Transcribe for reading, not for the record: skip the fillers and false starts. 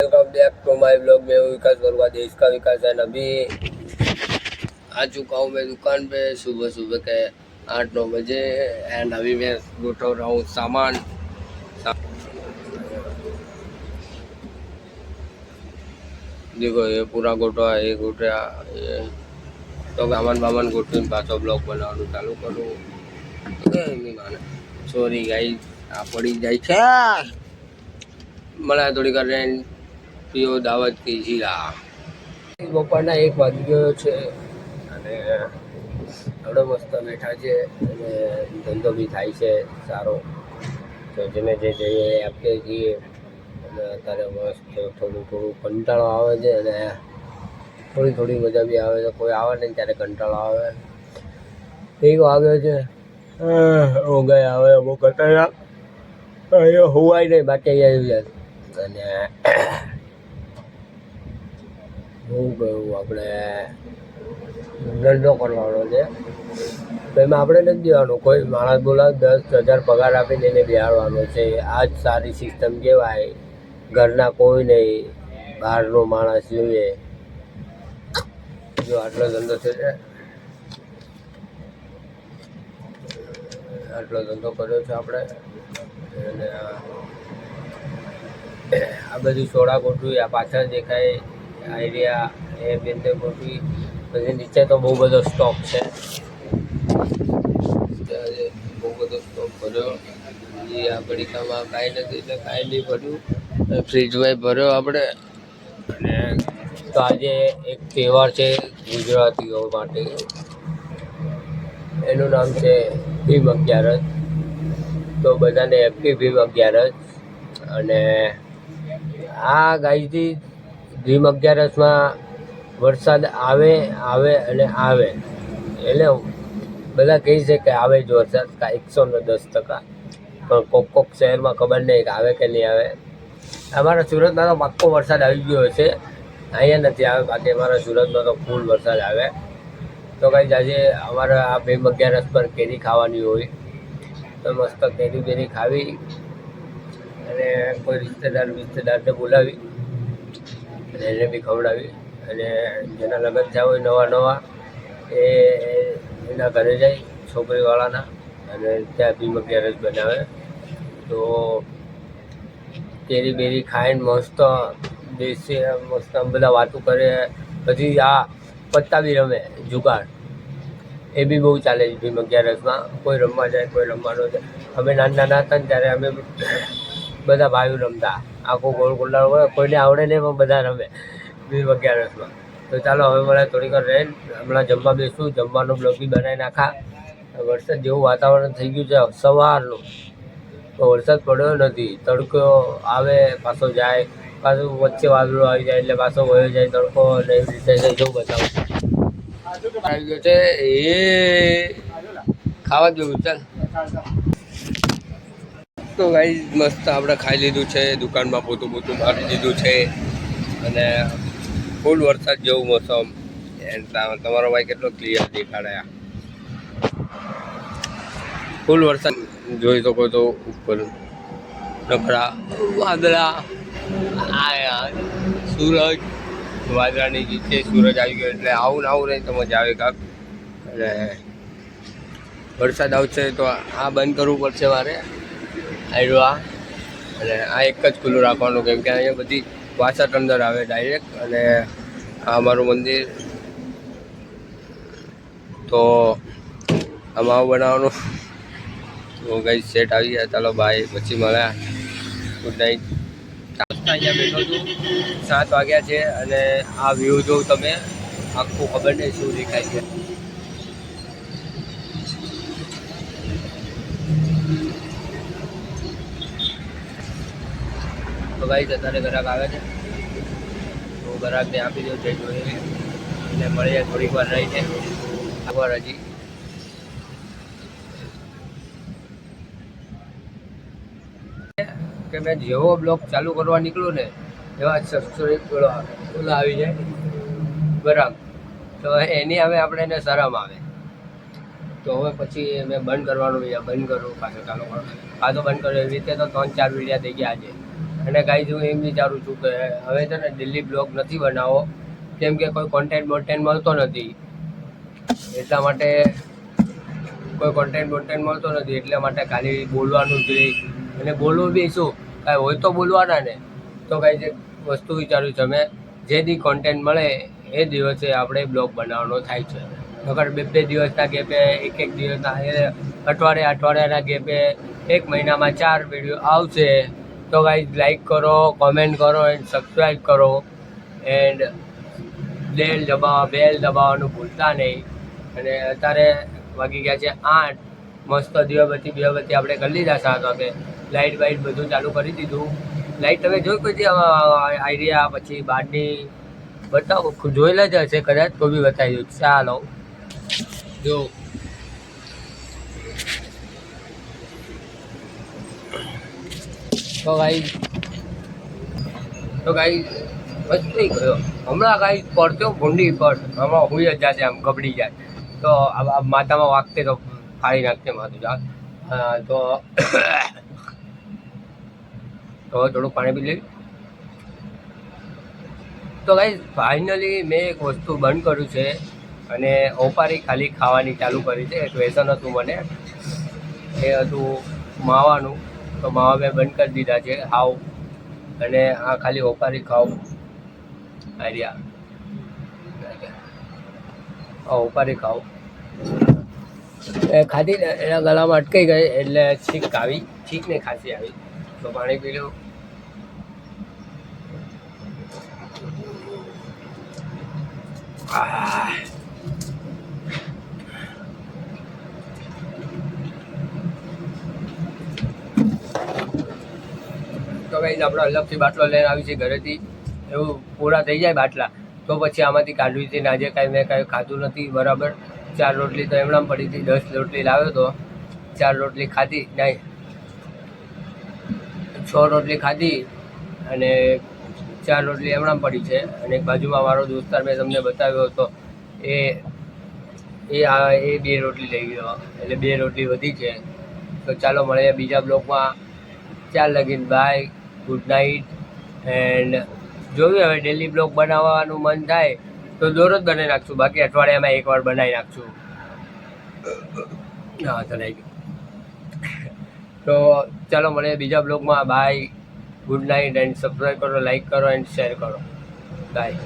Welcome back to my blog. में हूँ विकास वर्मा, देश का विकास है। अभी आ चुका हूँ मैं दुकान पे सुबह सुबह के 8-9 बजे। एंड अभी मैं गोठो रहा हूँ सामान। देखो ये पूरा गोठो है, ये गोठा ये तो सामान बामान गोठवीने पाछो ब्लॉग बनावવાનું ચાલુ કરું। माने सॉरी गाइस, आ पड़ी जाय छे મને થોડી વાર રેન પીઓ દાવત કી જીરા। બપોરના 1 વાગી ગયો છે અને આપણે મસ્ત બેઠા છે અને ધંધો બી થાય છે સારો। તો જેને જે જઈએ આપણે જઈએ અને અત્યારે મસ્ત થોડું કંટાળો આવે છે અને થોડી મજા બી આવે છે। કોઈ આવે નહીં ત્યારે કંટાળો આવે। 1 વાગ્યો છે, ઊંઘાઈ આવે અમુક અત્યારે અહીંયા હોવાય નહીં, બાકી આવી જાય। અને હું કહું આપણે ધંધો કરવાનો છે તો એમાં આપણે નથી દેવાનું। કોઈ માણસ બોલાવે 10,000 પગાર આપીને એને બેહાડવાનો છે। આ જ સારી સિસ્ટમ કહેવાય। ઘરના કોઈ નહીં, બહારનો માણસ જોઈએ। જો આટલો ધંધો છે, આટલો ધંધો કર્યો છે આપણે। અને આ બધી સોડા ગોઠવી, આ પાછળ દેખાય આ એરિયા એ બેંદે ગોઠવી। પછી નીચે તો બહુ બધો સ્ટોક છે, બહુ બધો સ્ટોક ભર્યો। એ આ પડીકામાં કાંઈ નથી એટલે કાંઈ નહીં ભર્યું, ફ્રીજમાં ભર્યો આપણે। અને તો આજે એક તહેવાર છે ગુજરાતીઓ માટે, એનું નામ છે ભીમ 11। તો બધાને હેપી ભીમ 11। અને આ ગાયથી ભીમ 11માં વરસાદ આવે અને આવે, એટલે બધા કહે છે કે આવે જ વરસાદ 110%, પણ કોક શહેરમાં ખબર નહીં કે આવે કે નહીં આવે। અમારા સુરતમાં તો પાક્કો વરસાદ આવી ગયો છે, અહીંયા નથી આવે, બાકી અમારા સુરતમાં તો ફૂલ વરસાદ આવે। તો કાંઈ આજે અમારા આ ભીમ 11 પર કેરી ખાવાની હોય, તો મસ્ત કેરી ખાવી અને કોઈ રિશ્તેદારને બોલાવી અને એને બી ખવડાવી। અને જેના લગ્ન થયા હોય નવા એ એના ઘરે જાય છોકરીવાળાના, અને ત્યાં ભીમ 11 બનાવે। તો કેરી બેરી ખાઈને મસ્ત બેસી, મસ્ત આમ બધા વાતો કરે। પછી આ પત્તા બી રમે, જુગાડ એ બી બહુ ચાલે છે ભીમ 11માં। કોઈ રમવા જાય, કોઈ રમવાનો જાય। અમે નાના હતા ને ત્યારે અમે બધા ભાઈઓ રમતા, આખો ગોળ ગોળાનો હોય, કોઈને આવડે નહીં પણ બધા રમે ભીમ 11માં। તો ચાલો હવે મળે થોડીક વાર રહીને, હમણાં જમવા બેસું, જમવાનો બ્લોગ બી બનાવી નાખા। વરસાદ જેવું વાતાવરણ થઈ ગયું છે સવારનું, તો વરસાદ પડ્યો નથી, તડકો આવે પાછો જાય, પાછું વચ્ચે વાદળો આવી જાય એટલે પાછો વયો જાય તડકો, અને એવી રીતે જેવું બતાવું આવી ગયો છે એ ખાવા જેવું। ચાલ તો ગાઈસ મસ્ત આપણે ખાઈ લીધું છે, દુકાનમાં પોતું મારી દીધું છે, અને ફૂલ વરસાદ જેવું મોસમ। તમારો ભાઈ કેટલો ક્લિયર દેખાડે, ફૂલ વરસાદ જોઈ શકો તો ઉપર નખરા વાદળા, સૂરજ, વાદળાની નીચે સૂરજ આવી ગયો એટલે આવું નહીં તો મજા આવે કાંક। અને વરસાદ આવશે તો આ બંધ કરવું પડશે મારે આવ્યો અને આ એક જ ખુલ્લું રાખવાનું, કેમ કે અહીંયા બધી વાસટ અંદર આવે ડાયરેક્ટ। અને આ અમારું મંદિર, તો આમાં બનાવવાનું। તો ગઈ સેટ આવી ગયા, ચાલો બાય, પછી મળ્યા, ગુડ નાઇટ। અહીંયા બેઠો છું, 7 વાગ્યા છે અને આ વ્યૂ જોઉં તમે, આખું ખબર નહીં શું દેખાય છે। તો ગાઈસ અત્યારે ગ્રાહક આવે છે, તો ગ્રાહકને આપી દો છે જોઈએ, એટલે મળીએ થોડીક વાર રહીને આગળ હજી। કે મેં જેવો બ્લોગ ચાલુ કરવા નીકળું ને એવા સબસ્ક્રાઈબ ઓલા આવી જાય બરાબર, તો એની હવે આપણે એને શરમ આવે। તો હવે પછી મેં બંધ કરવાનું, બંધ કરું પાછો ચાલુ કરું, પાછો બંધ કર્યો, એવી રીતે તો 3-4 વિડીયા થઈ ગયા આજે। અને ગાઈઝ હું એમ વિચારું છું કે હવે છે ને ડેલી બ્લોગ નથી બનાવો, કેમ કે કોઈ કોન્ટેન્ટ મળતો નથી, એટલા માટે કોઈ કોન્ટેન્ટ મળતો નથી, એટલા માટે ખાલી બોલવાનું જ રહી. અને બોલવું બી શું, કાંઈ હોય તો બોલવાના ને. તો કાંઈ જે વસ્તુ વિચાર્યું છે મેં, જે દી કોન્ટેન્ટ મળે એ દિવસે આપણે બ્લોગ બનાવવાનો થાય છે. નકર બે દિવસના ગેપે, એક દિવસના અઠવાડિયાના ગેપે, એક મહિનામાં 4 વિડીયો આવશે. તો ગાઈઝ લાઈક કરો, કોમેન્ટ કરો એન્ડ સબસ્ક્રાઈબ કરો એન્ડ બેલ દબાવવાનું ભૂલતા નહીં. અને અત્યારે વાગી ગયા છે 8, મસ્ત દીવાબત્તી આપણે કરી લીધા 7 વાગે. લાઇટ બધું ચાલુ કરી દીધું. લાઇટ તમે જોઈ કોઈ આઈડિયા પછી બહારની બતાવો, જોયેલા જ હશે કદાચ, તો બી બતાવી દઉં. ચાલો જો તો ગાઈ બસ નહીં ગયો હમણાં. ગાઈ પડતો ભૂંડી પડ હમણાં હુઈ જ જશે, આમ ગબડી જાય તો માથામાં વાગતે તો ફાડી નાખતે માથું જા. તો થોડું પાણી પી લઈ. તો ગાઈ ફાઇનલી મેં એક વસ્તુ બંધ કર્યું છે, અને ઓપારી ખાલી ખાવાની ચાલુ કરી છે. એક વ્યસન હતું મને, એ હતું માવાનું. તો માવા મેં બંધ કરી દીધા છે હાવ, અને આ ખાલી ઓપારી ખાવ ઓપારી ખાવ એ ખાધી ને એના ગળામાં અટકાઈ ગઈ, એટલે છીક આવી, છીક ને ખાંસી આવી. તો પાણી પી લો. તો કઈ આપણે અલગથી બાટલો લઈને આવી છે ઘરેથી, એવું પૂરા થઈ જાય બાટલા તો પછી આમાંથી કાઢવી હતી. ને આજે કાંઈ મેં કાંઈ ખાધું નથી બરાબર. 4 રોટલી તો એમણામ પડી હતી, 10 રોટલી લાવ્યો તો 4 રોટલી ખાધી, નહીં 6 રોટલી ખાધી, અને 4 રોટલી એમણામ પડી છે. અને એક બાજુમાં મારો દોસ્તાર મેં તમને બતાવ્યો હતો, એ 2 રોટલી લઈ ગયો, એટલે 2 રોટલી વધી છે. તો ચાલો મળીએ બીજા બ્લોગમાં. ચાલ લગીન બાય, ગુડ નાઇટ. એન્ડ જોયું હવે ડેલી બ્લોગ બનાવવાનું મન થાય તો દરરોજ બનાવી નાખશું, બાકી અઠવાડિયામાં એકવાર બનાવી નાખશું. હા તો લાગી તો ચાલો મળીએ બીજા બ્લોગમાં. Bye, good night and subscribe કરો, લાઈક કરો એન્ડ શેર કરો. બાય.